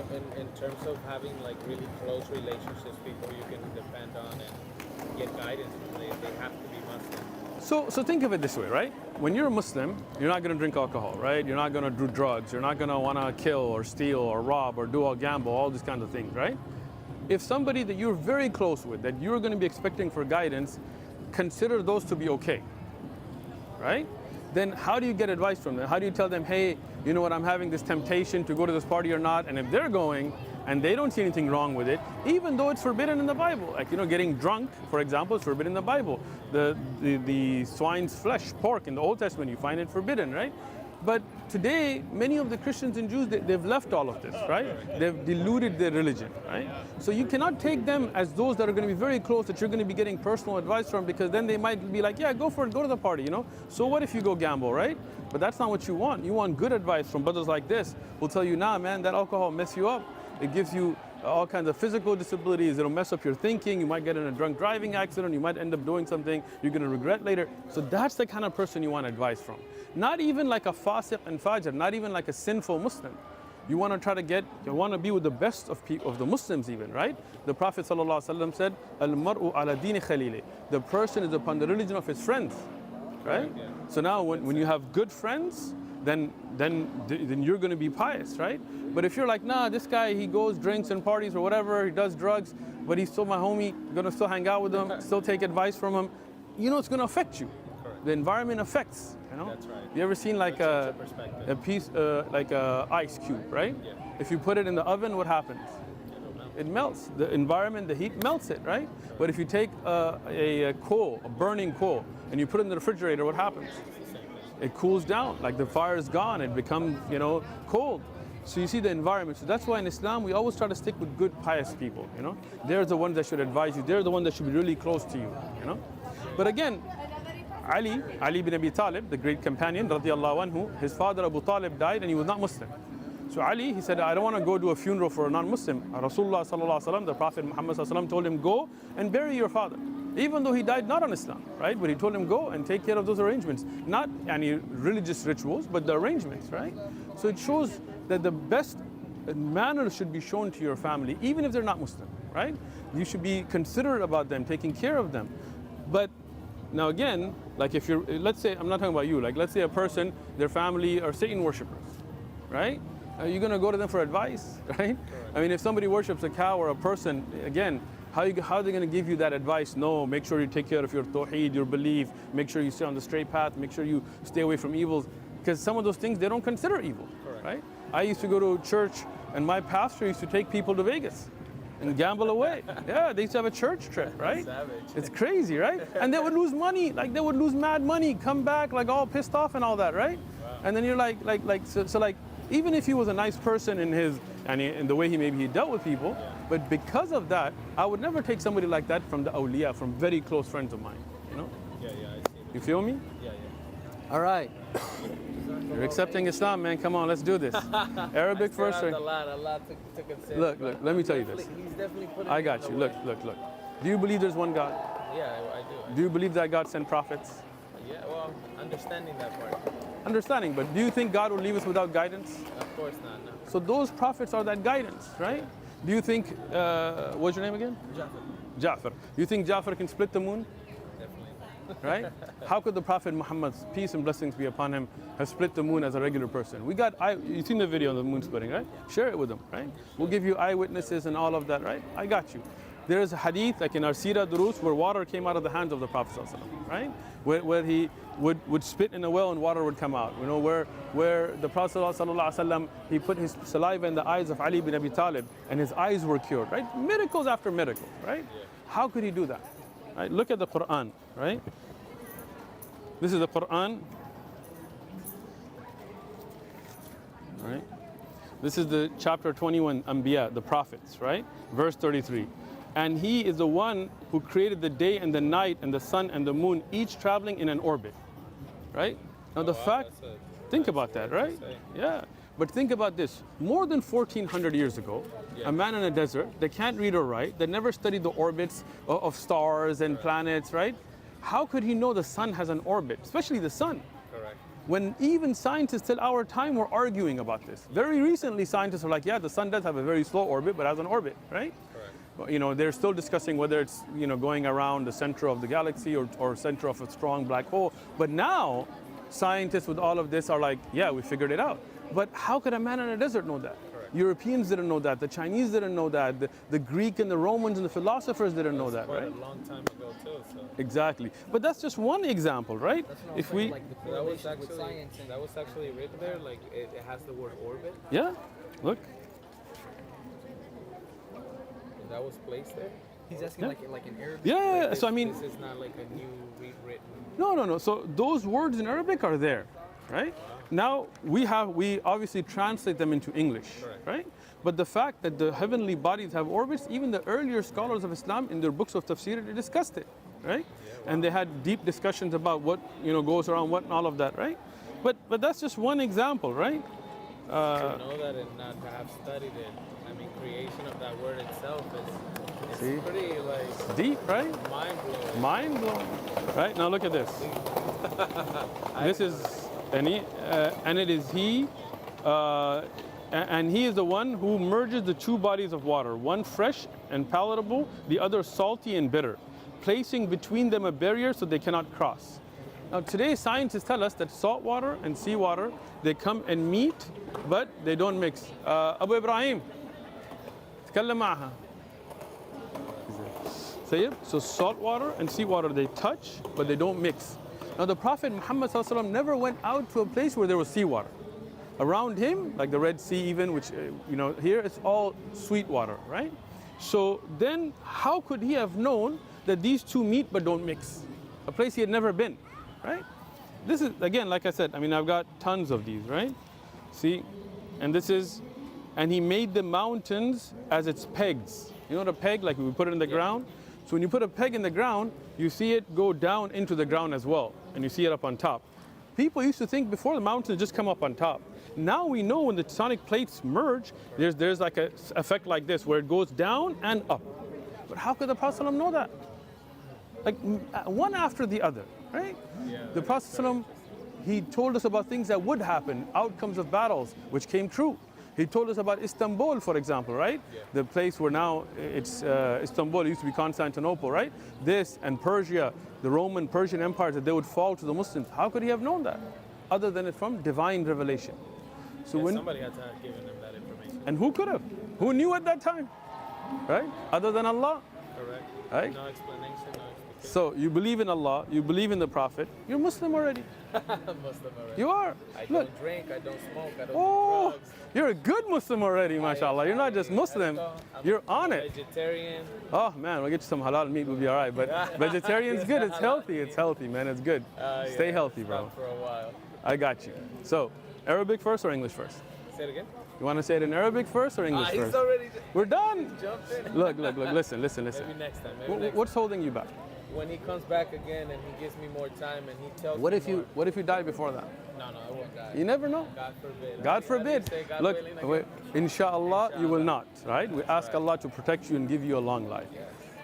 in terms of having like really close relationships, people you can depend on and get guidance from, they have to be Muslim. So think of it this way, right? When you're a Muslim, you're not going to drink alcohol, right? You're not going to do drugs. You're not going to want to kill or steal or rob or do a gamble, all these kinds of things, right? If somebody that you're very close with, that you're going to be expecting for guidance, consider those to be okay, right? Then how do you get advice from them? How do you tell them, hey, you know what, I'm having this temptation to go to this party or not? And if they're going and they don't see anything wrong with it, even though it's forbidden in the Bible, like, you know, getting drunk, for example, is forbidden in the Bible. The swine's flesh, pork, in the Old Testament, you find it forbidden, right? But today, many of the Christians and Jews, they've left all of this, right? They've diluted their religion, right? So you cannot take them as those that are going to be very close, that you're going to be getting personal advice from, because then they might be like, yeah, go for it, go to the party, you know? So what if you go gamble, right? But that's not what you want. You want good advice from brothers like this who'll tell you, nah, man, that alcohol mess you up. It gives you all kinds of physical disabilities. It'll mess up your thinking. You might get in a drunk driving accident. You might end up doing something you're going to regret later. So that's the kind of person you want advice from. Not even like a fasiq and fajr, not even like a sinful Muslim. You want to try to you want to be with the best of the Muslims even, right? The Prophet ﷺ said, Al-mar'u ala dini khalili. The person is upon the religion of his friends, right? So now when you have good friends, then you're going to be pious, right? But if you're like, nah, this guy, he goes, drinks and parties or whatever, he does drugs, but he's still my homie, I'm going to still hang out with him, still take advice from him, you know, it's going to affect you. Correct. The environment affects, you know? That's right. You ever seen like a piece, like a ice cube, right? Yeah. If you put it in the oven, what happens? It melts. The environment, the heat melts it, right? But if you take a coal, a burning coal, and you put it in the refrigerator, what happens? It cools down, like the fire is gone, it becomes, you know, cold. So you see the environment. So that's why in Islam, we always try to stick with good, pious people, you know. They're the ones that should advise you. They're the ones that should be really close to you, you know. But again, Ali ibn Abi Talib, the great companion, radiallahu anhu, his father Abu Talib died and he was not Muslim. So Ali, he said, I don't want to go do a funeral for a non-Muslim. Rasulullah sallallahu alaihi wasallam, the Prophet Muhammad sallallahu alaihi wasallam, told him, go and bury your father. Even though he died not on Islam, right? But he told him, go and take care of those arrangements. Not any religious rituals, but the arrangements, right? So it shows that the best manner should be shown to your family, even if they're not Muslim, right? You should be considerate about them, taking care of them. But now again, like if you're, let's say, I'm not talking about you, like let's say a person, their family are Satan worshippers, right? Are you going to go to them for advice, right? I mean, if somebody worships a cow or a person, again, how are they going to give you that advice? No, make sure you take care of your tawheed, your belief, make sure you stay on the straight path, make sure you stay away from evils, because some of those things they don't consider evil, right? I used to go to church and my pastor used to take people to Vegas and gamble away. Yeah, they used to have a church trip, right? Savage. It's crazy, right? And they would lose money, like they would lose mad money, come back like all pissed off and all that, right? Wow. And then you're like, even if he was a nice person in the way he dealt with people, but because of that, I would never take somebody like that from the awliya, from very close friends of mine, you know? Yeah, I see. You feel me? Yeah. All right. You're accepting Islam, man. Come on, let's do this. Arabic first. A lot to consider. Look, let me tell you this. He's definitely putting I got you. Look. Do you believe there's one God? Yeah, I do. Do you believe that God sent prophets? Yeah, well, understanding that part. Understanding, but do you think God will leave us without guidance? Of course not, no. So those prophets are that guidance, right? Do you think, what's your name again? Ja'far. Do you think Ja'far can split the moon? Definitely. Right? How could the Prophet Muhammad's peace and blessings be upon him have split the moon as a regular person? You've seen the video on the moon splitting, right? Share it with them, right? We'll give you eyewitnesses and all of that, right? I got you. There is a hadith, like in our Sirah Durus, where water came out of the hands of the Prophet ﷺ, right? Where he would spit in a well and water would come out. You know, where the Prophet ﷺ, he put his saliva in the eyes of Ali bin Abi Talib and his eyes were cured, right? Miracles after miracles, right? Yeah. How could he do that? Right? Look at the Quran, right? This is the Quran, right? This is the chapter 21, Anbiya, the prophets, right? Verse 33. And he is the one who created the day and the night and the sun and the moon, each traveling in an orbit, right? Now think about that, right? Yeah. But think about this. More than 1,400 years ago, a man in a desert that can't read or write, that never studied the orbits of stars and planets, right? How could he know the sun has an orbit, especially the sun? Correct. when even scientists till our time were arguing about this. Very recently, scientists are like, yeah, the sun does have a very slow orbit, but has an orbit, right? Correct. You know, they're still discussing whether it's, you know, going around the center of the galaxy or center of a strong black hole. But now, scientists with all of this are like, yeah, we figured it out. But how could a man in a desert know that? Correct. Europeans didn't know that. The Chinese didn't know that. The Greek and the Romans and the philosophers didn't know that, Quite right? a long time ago too. So. Exactly. But that's just one example, right? That's what I'm If saying, we, like the That was correlation with actually science and that was actually written there. Like it has the word orbit. yeah, look. That was placed there. he's asking Yeah. like in Arabic. Yeah, Like so I mean, this is not like a new rewritten. no. So those words in Arabic are there, right? Now we obviously translate them into English, Correct. right? But the fact that the heavenly bodies have orbits, even the earlier scholars of Islam in their books of tafsir, they discussed it, right? And they had deep discussions about what, you know, goes around what and all of that, right? But that's just one example, right? To know that and not to have studied it. I mean, creation of that word itself is See? pretty like Deep, right? mind blowing. Mind blowing, right? Now look at this. This is and it is he, and he is the one who merges the two bodies of water, one fresh and palatable, the other salty and bitter, placing between them a barrier so they cannot cross. Now today scientists tell us that salt water and seawater, they come and meet, but they don't mix. Abu Ibrahim, تكلم معها. So salt water and seawater, they touch, but they don't mix. Now the Prophet Muhammad ﷺ never went out to a place where there was seawater. Around him, like the Red Sea even, which, you know, here it's all sweet water, right? So then how could he have known that these two meet but don't mix? A place he had never been, right? This is, again, like I said, I mean, I've got tons of these, right? See, and this is, and he made the mountains as its pegs. You know what a peg, like we put it in the ground? So when you put a peg in the ground, you see it go down into the ground as well, and you see it up on top. People used to think before the mountains just come up on top. Now we know when the tectonic plates merge, there's like an effect like this, where it goes down and up. But how could the Prophet ﷺ know that? Like one after the other, right? Yeah, The Prophet ﷺ, he told us about things that would happen, outcomes of battles, which came true. He told us about Istanbul, for example, right? Yeah. The place where now it's Istanbul, it used to be Constantinople, right? This and Persia, the Roman Persian empires, that they would fall to the Muslims. How could he have known that? Other than it from divine revelation. So Yeah, when, somebody had to have given him that information. and who could have? Who knew at that time? Right? Other than Allah. Correct. Right? No explanation, no explication. So you believe in Allah, you believe in the Prophet, you're Muslim already. Muslim already. You are. I Look. don't drink, I don't smoke, I don't Oh, do drugs. you're a good Muslim already, mashallah. You're not just Muslim, you're on it. Vegetarian. Oh man, we'll get you some halal meat, we'll be all right. But vegetarian's good, it's healthy, man, it's good. Stay Yeah, healthy, bro. stopped for a while. I got you. So, Arabic first or English first? Say it again. You want to say it in Arabic first or English He's first? already We're done. jumped in. Look, listen. Maybe next time. Maybe next What's holding you back? time. When he comes back again and he gives me more time and he tells What me if you die before that? No, I won't die. You never know. God forbid. God I didn't forbid. say God Look, willing again. wait, inshallah, you will Inshallah. not, right? We ask Allah to protect you and give you a long life.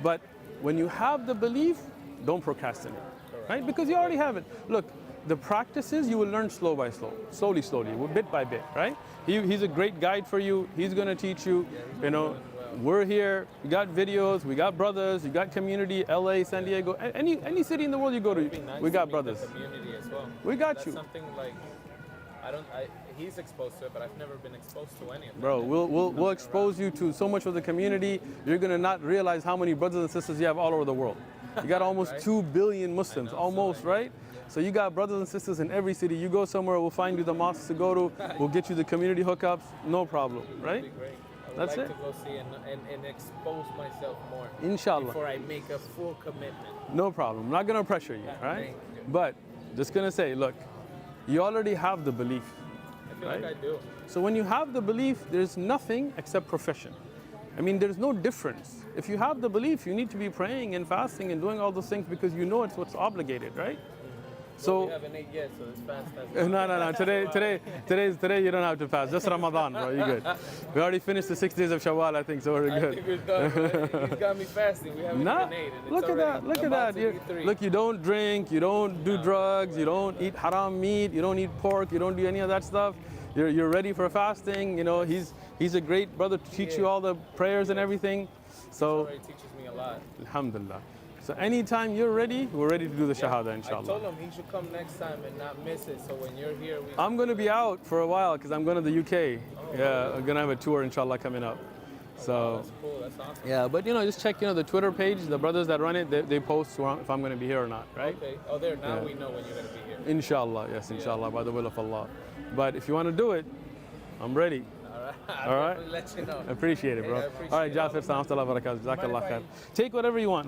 But when you have the belief, don't procrastinate, right? Because you already have it. Look, the practices you will learn slowly, bit by bit, right? He's a great guide for you. He's going to teach you, you know. We're here, we got videos, we got brothers, you got community, LA, San Diego, any city in the world you go to, It'd be nice we to got meet brothers. the community as well. We got That's you. something like he's exposed to it, but I've never been exposed to any of it. Bro, we'll expose you to so much of the community, you're gonna not realize how many brothers and sisters you have all over the world. You got almost Right. 2 billion Muslims, know, almost, so right? So you got brothers and sisters in every city. You go somewhere, we'll find you the mosques to go to, we'll get you the community hookups, no problem, right? That'd be great. I would That's like it. to go see and expose myself more Inshallah. before I make a full commitment. No problem. I'm not gonna pressure you, right? Thank you. But just gonna say, look, you already have the belief. I feel Right. like I do. So when you have the belief, there's nothing except profession. I mean, there's no difference. If you have the belief, you need to be praying and fasting and doing all those things because you know it's what's obligated, right? So we haven't ate yet, so this fast hasn't. no. Today you don't have to fast. Just Ramadan, bro. You're good. We already finished the 6 days of Shawwal, I think, so we're I good. think we're done. Right? He's got me fasting. We haven't Nah, even ate, and it's look at that. already Look at about that. to be 3. Look, you don't drink, you don't do drugs, you don't eat haram meat, you don't eat pork, you don't do any of that stuff. You're ready for fasting. You know, he's a great brother to teach you all the prayers and everything. So, Already teaches me a lot. alhamdulillah. So anytime you're ready, we're ready to do the Shahada, I inshallah. told him he should come next time and not miss it. So when you're here, we. I'm going to be out for a while because I'm going to the UK. Yeah, I'm going to have a tour, inshallah, coming up. So, That's cool. That's awesome. yeah, but just check, the Twitter page. The brothers that run it, they post if I'm going to be here or not, right? Okay. Oh, there. Now we know when you're gonna be here. Inshallah, yes, inshallah, by the will of Allah. But if you want to do it, I'm ready. All right. I'll definitely let you know. Appreciate it, bro. Hey, I appreciate All right, it. Jafir, salaam wa barakatuh. Jazakallah khair. Take whatever you want.